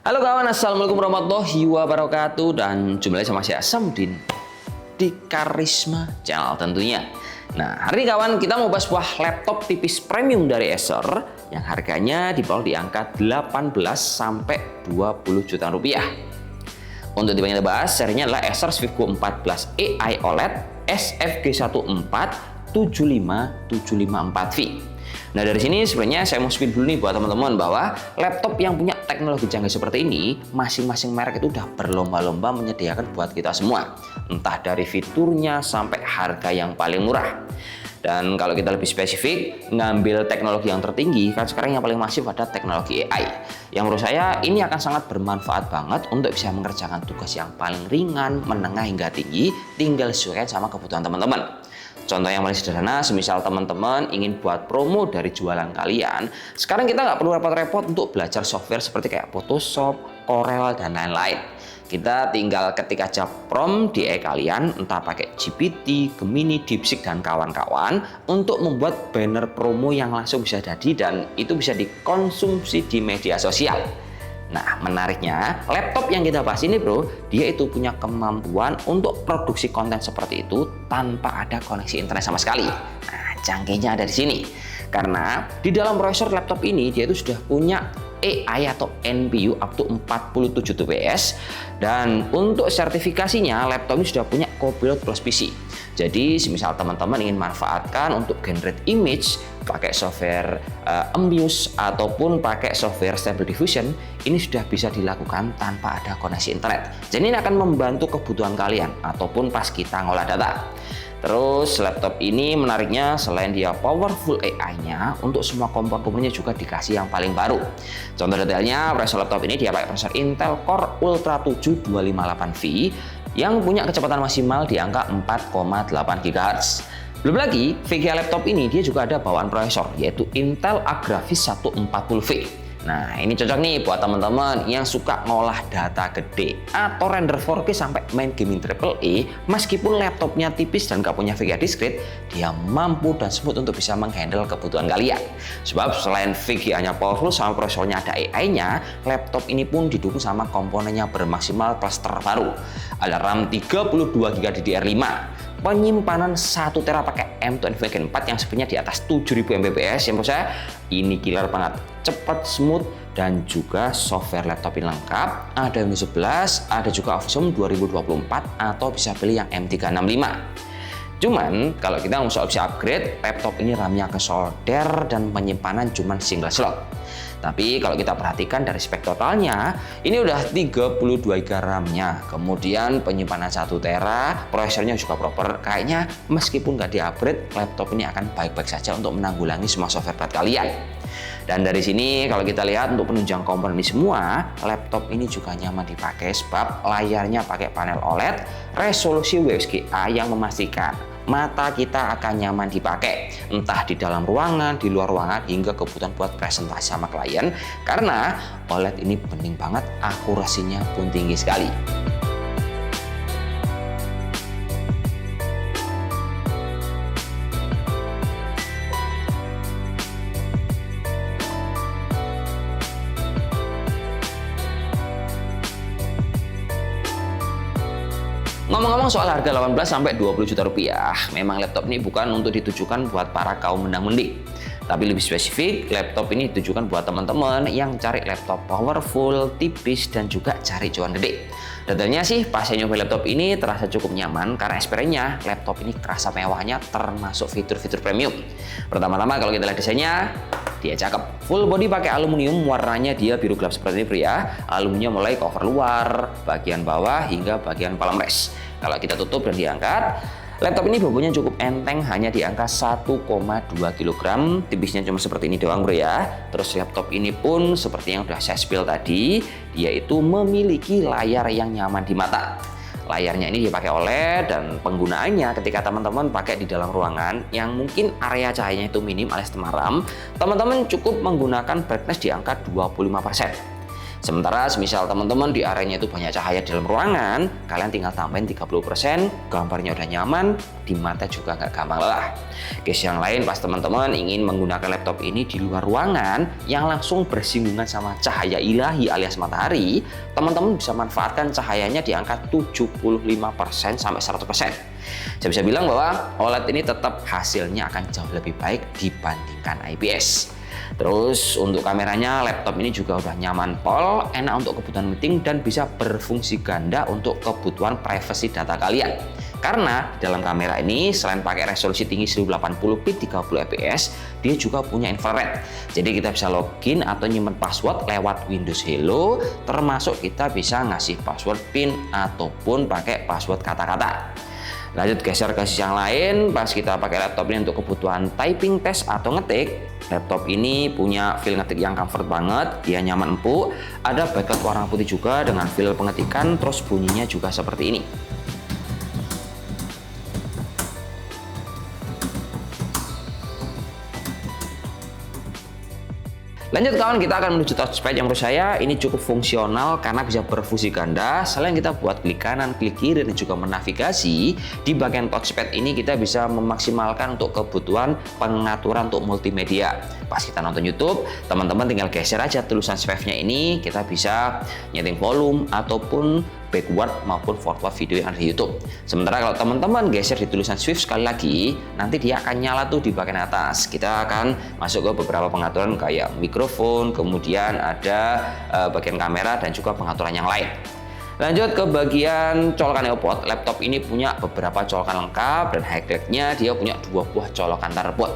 Halo kawan, assalamualaikum warahmatullahi wabarakatuh. Dan jumpa lagi sama saya Samdin di Karisma Channel tentunya. Nah, hari ini kawan kita mau bahas sebuah laptop tipis premium dari Acer yang harganya di bawah di angka 18 sampai 20 juta rupiah. Untuk tipe yang kita bahas serinya adalah Acer SwiftGo 14 AI OLED SFG 1475754V. Nah, dari sini sebenarnya saya mau spin dulu nih buat teman-teman bahwa laptop yang punya teknologi canggih seperti ini, masing-masing merek itu udah berlomba-lomba menyediakan buat kita semua. Entah dari fiturnya sampai harga yang paling murah. Dan kalau kita lebih spesifik, ngambil teknologi yang tertinggi, kan sekarang yang paling masif ada teknologi AI. Yang menurut saya ini akan sangat bermanfaat banget untuk bisa mengerjakan tugas yang paling ringan, menengah hingga tinggi, tinggal sesuaikan sama kebutuhan teman-teman. Contoh yang paling sederhana, semisal teman-teman ingin buat promo dari jualan kalian, sekarang kita nggak perlu repot-repot untuk belajar software seperti kayak Photoshop, Corel, dan lain-lain. Kita tinggal ketik aja prompt di AI kalian, entah pakai GPT, Gemini, DeepSeek, dan kawan-kawan, untuk membuat banner promo yang langsung bisa jadi dan itu bisa dikonsumsi di media sosial. Nah, menariknya, laptop yang kita bahas ini bro, dia itu punya kemampuan untuk produksi konten seperti itu tanpa ada koneksi internet sama sekali. Nah, canggihnya ada di sini. Karena di dalam prosesor laptop ini, dia itu sudah punya AI atau NPU up to 47 TPS. Dan untuk sertifikasinya, laptop ini sudah punya Copilot Plus PC. Jadi, semisal teman-teman ingin manfaatkan untuk generate image, pakai software Ambius ataupun pakai software Stable Diffusion, ini sudah bisa dilakukan tanpa ada koneksi internet. Jadi ini akan membantu kebutuhan kalian ataupun pas kita ngolah data. Terus laptop ini menariknya selain dia powerful AI-nya, untuk semua komponen-komponennya juga dikasih yang paling baru. Contoh detailnya, prosesor laptop ini dia pakai prosesor Intel Core Ultra 7 258V yang punya kecepatan maksimal di angka 4,8 GHz. Belum lagi, VGA laptop ini dia juga ada bawaan prosesor yaitu Intel Agravis 140V. Nah, ini cocok nih buat teman-teman yang suka ngolah data gede atau render 4K sampai main gaming AAA, meskipun laptopnya tipis dan gak punya VGA discrete, dia mampu dan smooth untuk bisa menghandle kebutuhan kalian. Sebab selain VGA-nya powerful sama prosesornya ada AI-nya, laptop ini pun didukung sama komponennya bermaksimal kelas terbaru. Ada RAM 32GB DDR5, penyimpanan 1 TB pakai M.2 Gen 4 yang sebenarnya di atas 7000 Mbps. Yang menurut saya ini killer banget, cepat, smooth, dan juga software laptop ini lengkap. Ada Windows 11, ada juga Office 2024 atau bisa pilih yang M365. Cuman kalau kita mau opsi upgrade, laptop ini RAM-nya ke solder dan penyimpanan cuma single slot. Tapi kalau kita perhatikan dari spek totalnya, ini udah 32 GB RAM-nya, kemudian penyimpanan 1 TB, prosesornya juga proper. Kayaknya meskipun nggak di-upgrade, laptop ini akan baik-baik saja untuk menanggulangi semua software berat kalian. Dan dari sini kalau kita lihat untuk penunjang komponen ini semua, laptop ini juga nyaman dipakai sebab layarnya pakai panel OLED, resolusi UHD-A yang memastikan mata kita akan nyaman dipakai, entah di dalam ruangan, di luar ruangan, hingga kebutuhan buat presentasi sama klien. Karena OLED ini penting banget, akurasinya pun tinggi sekali. Ngomong-ngomong soal harga 18 sampai 20 juta rupiah, memang laptop ini bukan untuk ditujukan buat para kaum menang-mending. Tapi lebih spesifik, laptop ini ditujukan buat teman-teman yang cari laptop powerful, tipis, dan juga cari cuan gede. Detailnya sih, pas saya nyoba laptop ini terasa cukup nyaman karena experience-nya laptop ini kerasa mewahnya termasuk fitur-fitur premium. Pertama-tama kalau kita lihat desainnya, dia cakep. Full body pakai aluminium, warnanya dia biru gelap seperti ini pria. Aluminium mulai cover luar, bagian bawah, hingga bagian palm rest. Kalau kita tutup dan diangkat, laptop ini bobotnya cukup enteng, hanya di angka 1,2 kg. Tipisnya cuma seperti ini doang bro ya. Terus laptop ini pun seperti yang sudah saya spill tadi, dia itu memiliki layar yang nyaman di mata. Layarnya ini dipakai OLED dan penggunaannya ketika teman-teman pakai di dalam ruangan yang mungkin area cahayanya itu minim alias temaram, teman-teman cukup menggunakan brightness di angka 25%. Sementara semisal teman-teman di areanya itu banyak cahaya dalam ruangan, kalian tinggal tambahin 30%, gambarnya udah nyaman, di mata juga nggak gampang lelah. Case yang lain pas teman-teman ingin menggunakan laptop ini di luar ruangan yang langsung bersinggungan sama cahaya ilahi alias matahari, teman-teman bisa manfaatkan cahayanya di angka 75% sampai 100%. Saya bisa bilang bahwa OLED ini tetap hasilnya akan jauh lebih baik dibandingkan IPS. Terus untuk kameranya laptop ini juga udah nyaman pol, enak untuk kebutuhan meeting dan bisa berfungsi ganda untuk kebutuhan privasi data kalian. Karena di dalam kamera ini selain pakai resolusi tinggi 1080p 30 fps, dia juga punya infrared. Jadi kita bisa login atau nyimpen password lewat Windows Hello, termasuk kita bisa ngasih password PIN ataupun pakai password kata-kata. Lanjut geser ke sisi yang lain, pas kita pakai laptop ini untuk kebutuhan typing test atau ngetik, laptop ini punya feel ngetik yang comfort banget, dia nyaman empuk, ada backlight warna putih juga dengan feel pengetikan, terus bunyinya juga seperti ini. Lanjut kawan, kita akan menuju touchpad yang menurut saya ini cukup fungsional karena bisa berfungsi ganda. Selain kita buat klik kanan, klik kiri, dan juga menavigasi, di bagian touchpad ini kita bisa memaksimalkan untuk kebutuhan pengaturan untuk multimedia. Pas kita nonton YouTube, teman-teman tinggal geser aja tulisan swipe-nya ini, kita bisa nyeting volume ataupun backward maupun forward video yang ada di YouTube. Sementara kalau teman-teman geser di tulisan Swift sekali lagi, nanti dia akan nyala tuh di bagian atas. Kita akan masuk ke beberapa pengaturan kayak mikrofon, kemudian ada bagian kamera dan juga pengaturan yang lain. Lanjut ke bagian colokan earpod, laptop ini punya beberapa colokan lengkap dan highlightnya dia punya 2 buah colokan therpod.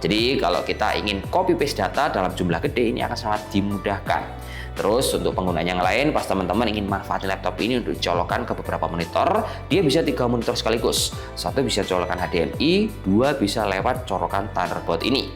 Jadi kalau kita ingin copy paste data dalam jumlah gede ini akan sangat dimudahkan. Terus untuk pengguna yang lain, pas teman-teman ingin manfaatin laptop ini untuk dicolokkan ke beberapa monitor, dia bisa 3 monitor sekaligus. Satu bisa colokan HDMI, 2 bisa lewat colokan Thunderbolt ini.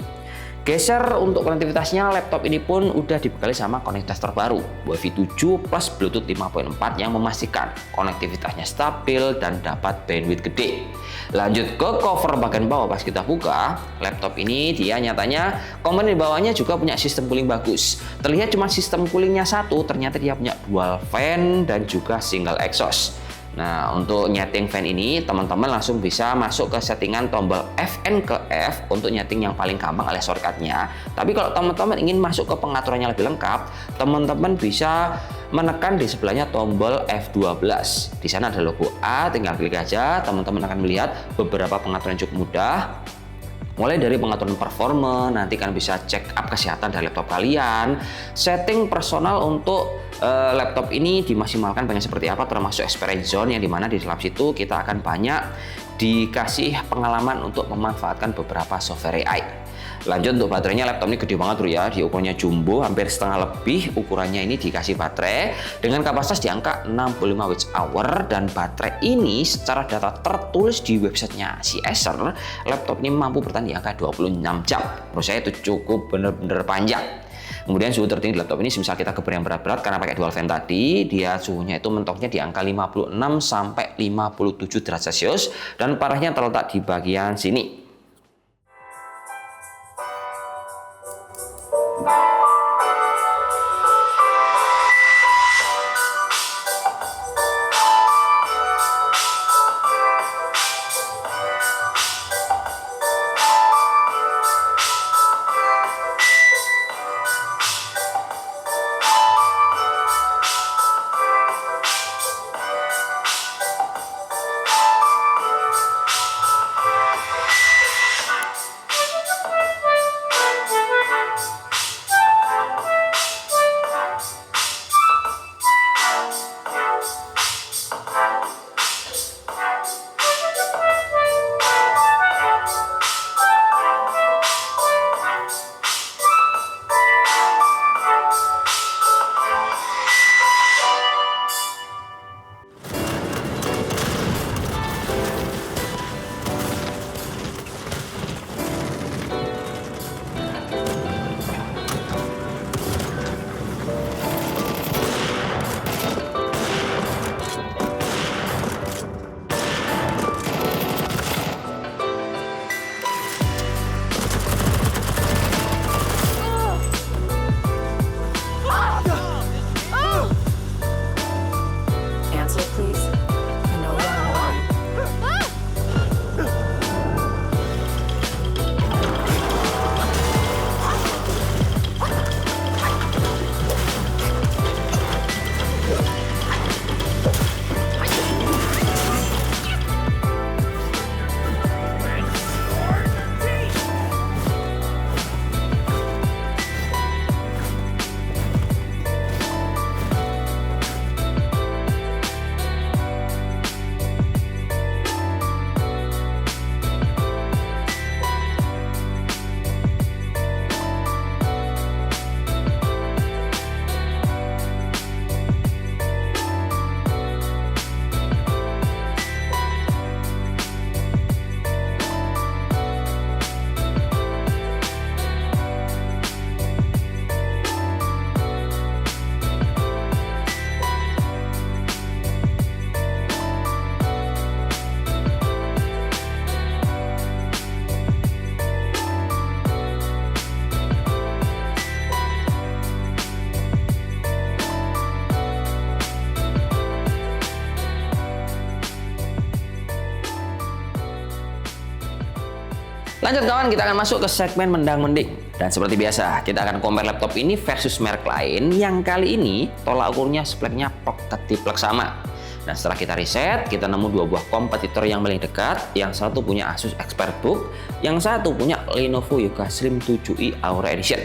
Geser untuk konektivitasnya, laptop ini pun udah dibekali sama konektivitas terbaru Wi-Fi 7 plus Bluetooth 5.4 yang memastikan konektivitasnya stabil dan dapat bandwidth gede. Lanjut ke cover bagian bawah, pas kita buka laptop ini, dia nyatanya komponen di bawahnya juga punya sistem cooling bagus. Terlihat cuma sistem coolingnya satu, ternyata dia punya dual fan dan juga single exhaust. Nah, untuk nyeting fan ini, teman-teman langsung bisa masuk ke settingan tombol Fn ke F untuk nyeting yang paling gampang alias shortcutnya. Tapi kalau teman-teman ingin masuk ke pengaturannya lebih lengkap, teman-teman bisa menekan di sebelahnya tombol F12. Di sana ada logo A, tinggal klik aja, teman-teman akan melihat beberapa pengaturan yang cukup mudah. Mulai dari pengaturan performa, nanti kalian bisa check up kesehatan dari laptop kalian, setting personal untuk laptop ini dimaksimalkan banyak seperti apa, termasuk experience zone yang dimana di dalam situ kita akan banyak dikasih pengalaman untuk memanfaatkan beberapa software AI. Lanjut untuk baterainya, laptop ini gede banget bro ya, di ukurannya jumbo, hampir setengah lebih ukurannya ini dikasih baterai dengan kapasitas di angka 65 Wh, dan baterai ini secara data tertulis di websitenya si Acer, laptop ini mampu bertahan di angka 26 jam. Menurut saya itu cukup bener-bener panjang. Kemudian suhu tertinggi di laptop ini, misal kita keber yang berat-berat karena pakai dual fan tadi, dia suhunya itu mentoknya di angka 56 sampai 57 derajat Celcius, dan parahnya terletak di bagian sini. Lanjut kawan, kita akan masuk ke segmen mendang-mending. Dan seperti biasa, kita akan compare laptop ini versus merek lain yang kali ini tolak ukurnya speknya plek sama. Nah, setelah kita riset, kita nemu dua buah kompetitor yang paling dekat. Yang satu punya Asus ExpertBook, yang satu punya Lenovo Yoga Slim 7i Aura Edition.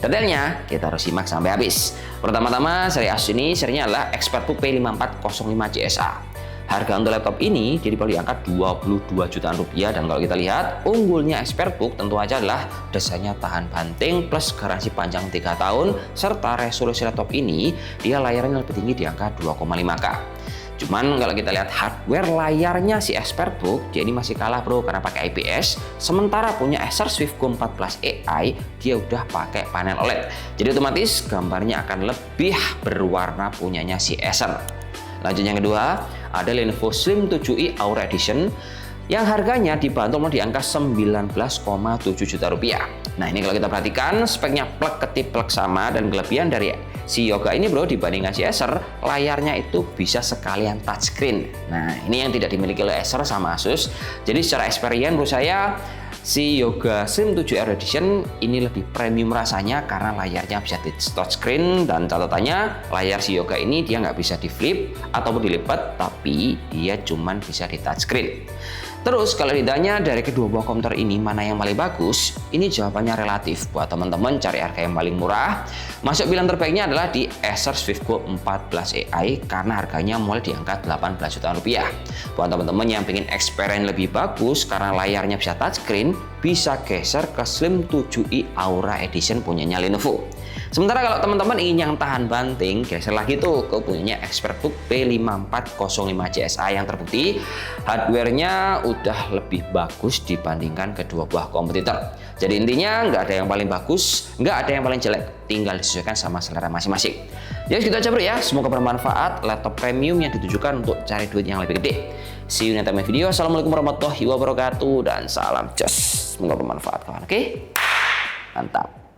Detailnya kita harus simak sampai habis. Pertama-tama, seri Asus ini serinya adalah ExpertBook P5405 CSA. Harga untuk laptop ini dijual di angka 22 jutaan rupiah, dan kalau kita lihat unggulnya ExpertBook tentu aja adalah desainnya tahan banting plus garansi panjang 3 tahun, serta resolusi laptop ini dia layarnya lebih tinggi di angka 2,5K. Cuman kalau kita lihat hardware layarnya si ExpertBook, dia ini masih kalah bro karena pakai IPS. Sementara punya Acer SwiftGo 14 AI, dia udah pakai panel OLED. Jadi otomatis gambarnya akan lebih berwarna punyanya si Acer. Lanjut yang kedua, ada Lenovo Slim 7i Aura Edition yang harganya dibanderol di angka 19,7 juta rupiah. Nah, ini kalau kita perhatikan speknya plek sama, dan kelebihan dari si Yoga ini bro dibandingkan si Acer, layarnya itu bisa sekalian touchscreen. Nah, ini yang tidak dimiliki oleh Acer sama Asus. Jadi secara experience menurut saya si Yoga Slim 7i Aura Edition ini lebih premium rasanya karena layarnya bisa di touchscreen, dan catatannya layar si Yoga ini dia nggak bisa di flip ataupun dilipat, tapi dia cuman bisa di touchscreen. Terus kalau ditanya dari kedua buah komputer ini mana yang paling bagus, ini jawabannya relatif. Buat teman-teman cari harga yang paling murah, masuk pilihan terbaiknya adalah di Acer SwiftGo 14 AI karena harganya mulai di angka 18 jutaan rupiah. Buat teman-teman yang pengen experience lebih bagus karena layarnya bisa touchscreen, bisa geser ke Slim 7i Aura Edition punyanya Lenovo. Sementara kalau teman-teman ingin yang tahan banting, geser lagi tuh ke punyanya ExpertBook P5405 CSA yang terbukti hardware-nya udah lebih bagus dibandingkan kedua buah kompetitor. Jadi intinya nggak ada yang paling bagus, nggak ada yang paling jelek, tinggal disesuaikan sama selera masing-masing. Jadi segitu aja bro ya, semoga bermanfaat. Laptop premium yang ditujukan untuk cari duit yang lebih gede. See you in the next video. Assalamualaikum warahmatullahi wabarakatuh dan salam jos. Semoga bermanfaat kawan. Oke? Mantap.